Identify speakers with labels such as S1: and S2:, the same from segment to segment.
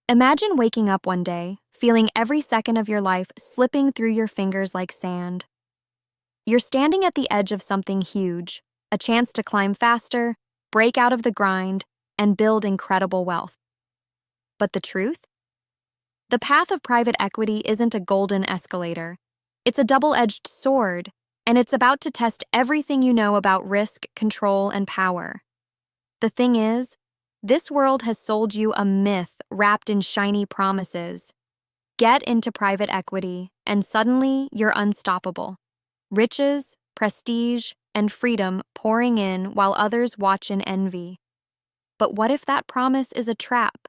S1: Imagine waking up one day, feeling every second of your life slipping through your fingers like sand. You're standing at the edge of something huge, a chance to climb faster, break out of the grind, and build incredible wealth. But the truth? The path of private equity isn't a golden escalator. It's a double-edged sword, and it's about to test everything you know about risk, control, and power. The thing is, this world has sold you a myth wrapped in shiny promises. Get into private equity, and suddenly you're unstoppable. Riches, prestige, and freedom pouring in while others watch in envy. But what if that promise is a trap?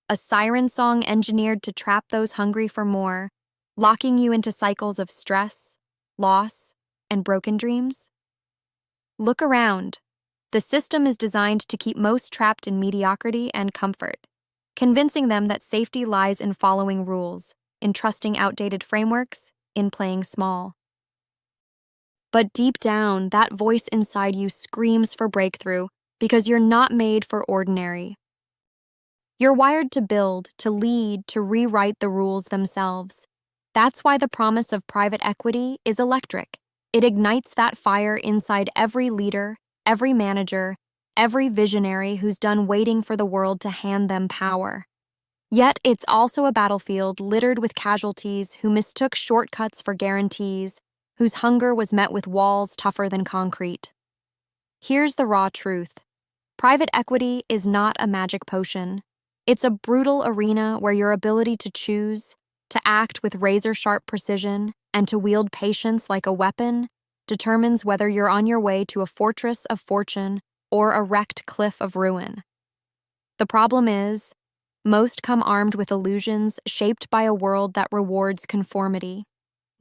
S1: A siren song engineered to trap those hungry for more, locking you into cycles of stress, loss, and broken dreams? Look around. The system is designed to keep most trapped in mediocrity and comfort, convincing them that safety lies in following rules, in trusting outdated frameworks, in playing small. But deep down, that voice inside you screams for breakthrough because you're not made for ordinary. You're wired to build, to lead, to rewrite the rules themselves. That's why the promise of private equity is electric. It ignites that fire inside every leader, every manager, every visionary who's done waiting for the world to hand them power. Yet it's also a battlefield littered with casualties who mistook shortcuts for guarantees, whose hunger was met with walls tougher than concrete. Here's the raw truth. Private equity is not a magic potion. It's a brutal arena where your ability to choose, to act with razor-sharp precision, and to wield patience like a weapon determines whether you're on your way to a fortress of fortune or a wrecked cliff of ruin. The problem is, most come armed with illusions shaped by a world that rewards conformity,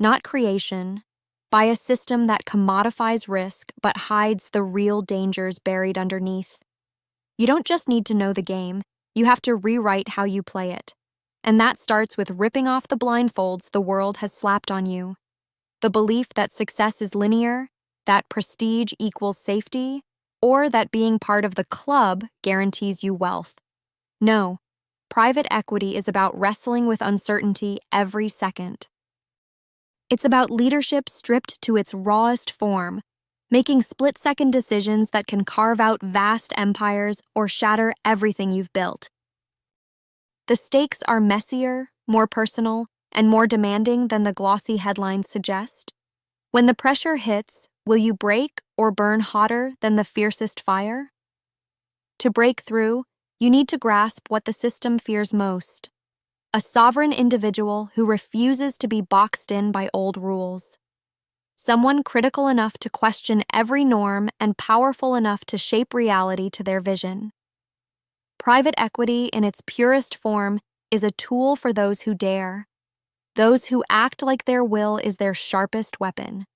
S1: not creation, by a system that commodifies risk but hides the real dangers buried underneath. You don't just need to know the game, you have to rewrite how you play it. And that starts with ripping off the blindfolds the world has slapped on you. The belief that success is linear, that prestige equals safety, or that being part of the club guarantees you wealth. No, private equity is about wrestling with uncertainty every second. It's about leadership stripped to its rawest form, making split-second decisions that can carve out vast empires or shatter everything you've built. The stakes are messier, more personal, and more demanding than the glossy headlines suggest. When the pressure hits, will you break or burn hotter than the fiercest fire? To break through, you need to grasp what the system fears most: a sovereign individual who refuses to be boxed in by old rules. Someone critical enough to question every norm and powerful enough to shape reality to their vision. Private equity, in its purest form, is a tool for those who dare. Those who act like their will is their sharpest weapon,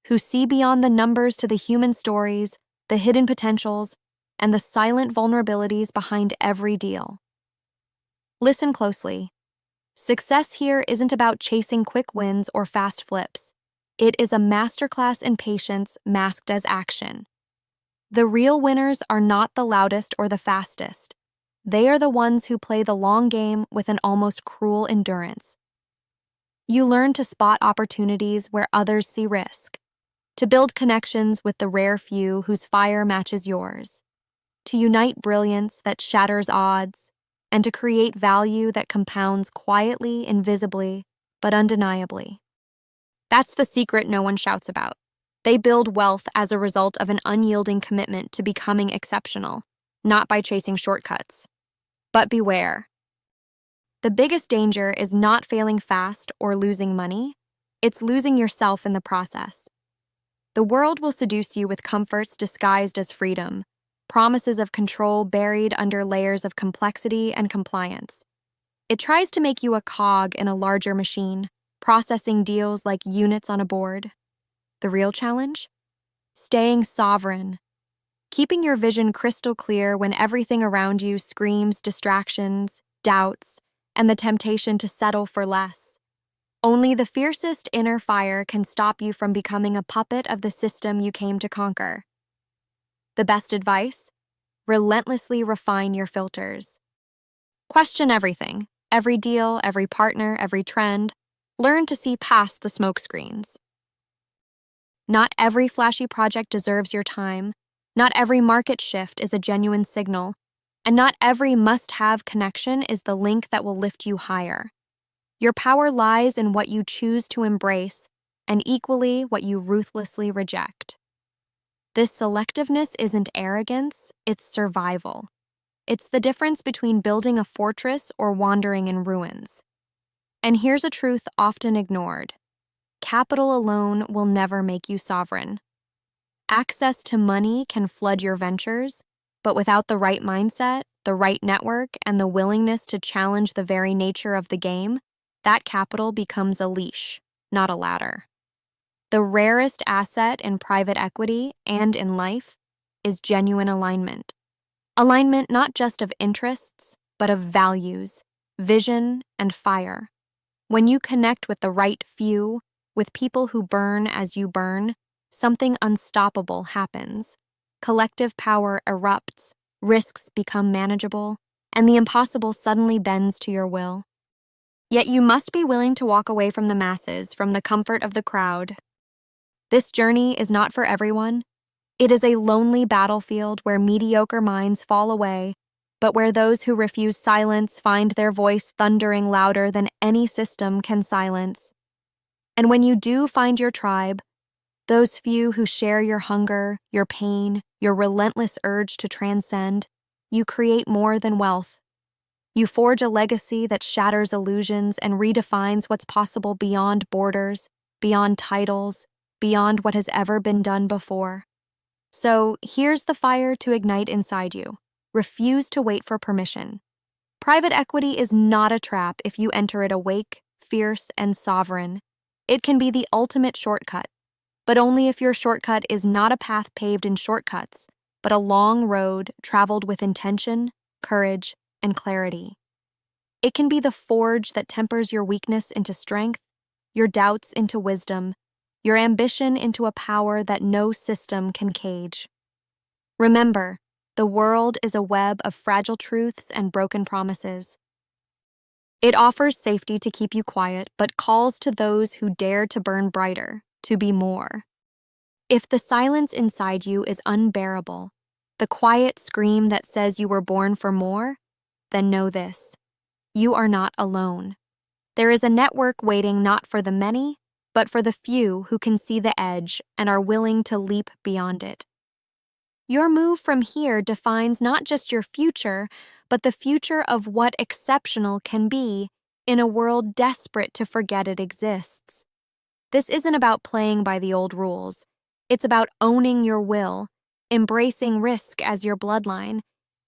S1: who see beyond the numbers to the human stories, the hidden potentials, and the silent vulnerabilities behind every deal. Listen closely. Success here isn't about chasing quick wins or fast flips. It is a masterclass in patience masked as action. The real winners are not the loudest or the fastest. They are the ones who play the long game with an almost cruel endurance. You learn to spot opportunities where others see risk, to build connections with the rare few whose fire matches yours, to unite brilliance that shatters odds, and to create value that compounds quietly, invisibly, but undeniably. That's the secret no one shouts about. They build wealth as a result of an unyielding commitment to becoming exceptional, not by chasing shortcuts. But beware. The biggest danger is not failing fast or losing money. It's losing yourself in the process. The world will seduce you with comforts disguised as freedom, promises of control buried under layers of complexity and compliance. It tries to make you a cog in a larger machine, processing deals like units on a board. The real challenge? Staying sovereign. Keeping your vision crystal clear when everything around you screams distractions, doubts, and the temptation to settle for less. Only the fiercest inner fire can stop you from becoming a puppet of the system you came to conquer. The best advice? Relentlessly refine your filters. Question everything. Every deal, every partner, every trend. Learn to see past the smokescreens. Not every flashy project deserves your time. Not every market shift is a genuine signal. And not every must-have connection is the link that will lift you higher. Your power lies in what you choose to embrace, and equally what you ruthlessly reject. This selectiveness isn't arrogance, it's survival. It's the difference between building a fortress or wandering in ruins. And here's a truth often ignored. Capital alone will never make you sovereign. Access to money can flood your ventures, but without the right mindset, the right network, and the willingness to challenge the very nature of the game, that capital becomes a leash, not a ladder. The rarest asset in private equity and in life is genuine alignment. Alignment not just of interests, but of values, vision, and fire. When you connect with the right few, with people who burn as you burn, something unstoppable happens. Collective power erupts, risks become manageable, and the impossible suddenly bends to your will. Yet you must be willing to walk away from the masses, from the comfort of the crowd. This journey is not for everyone. It is a lonely battlefield where mediocre minds fall away, but where those who refuse silence find their voice thundering louder than any system can silence. And when you do find your tribe, those few who share your hunger, your pain, your relentless urge to transcend, you create more than wealth. You forge a legacy that shatters illusions and redefines what's possible beyond borders, beyond titles, beyond what has ever been done before. So here's the fire to ignite inside you. Refuse to wait for permission. Private equity is not a trap if you enter it awake, fierce, and sovereign. It can be the ultimate shortcut, but only if your shortcut is not a path paved in shortcuts, but a long road traveled with intention, courage, and clarity. It can be the forge that tempers your weakness into strength, your doubts into wisdom, your ambition into a power that no system can cage. Remember, the world is a web of fragile truths and broken promises. It offers safety to keep you quiet, but calls to those who dare to burn brighter, to be more. If the silence inside you is unbearable, the quiet scream that says you were born for more, then know this: you are not alone. There is a network waiting not for the many, but for the few who can see the edge and are willing to leap beyond it. Your move from here defines not just your future, but the future of what exceptional can be in a world desperate to forget it exists. This isn't about playing by the old rules. It's about owning your will, embracing risk as your bloodline,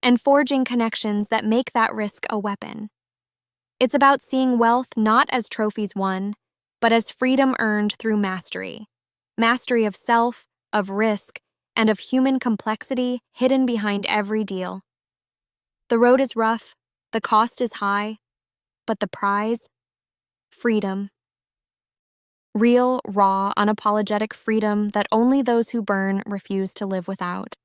S1: and forging connections that make that risk a weapon. It's about seeing wealth not as trophies won, but as freedom earned through mastery. Mastery of self, of risk, and of human complexity hidden behind every deal. The road is rough, the cost is high, but the prize? Freedom. Real, raw, unapologetic freedom that only those who burn refuse to live without.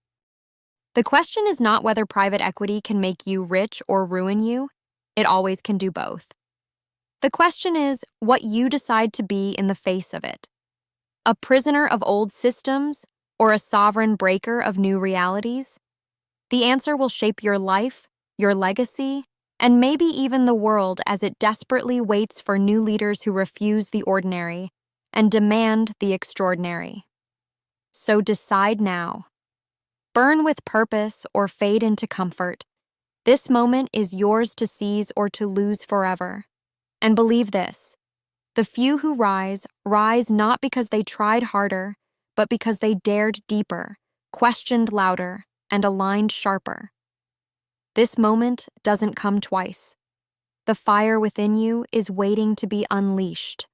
S1: The question is not whether private equity can make you rich or ruin you. It always can do both. The question is what you decide to be in the face of it. A prisoner of old systems or a sovereign breaker of new realities? The answer will shape your life, your legacy, and maybe even the world as it desperately waits for new leaders who refuse the ordinary and demand the extraordinary. So decide now. Burn with purpose or fade into comfort. This moment is yours to seize or to lose forever. And believe this: the few who rise not because they tried harder, but because they dared deeper, questioned louder, and aligned sharper. This moment doesn't come twice. The fire within you is waiting to be unleashed.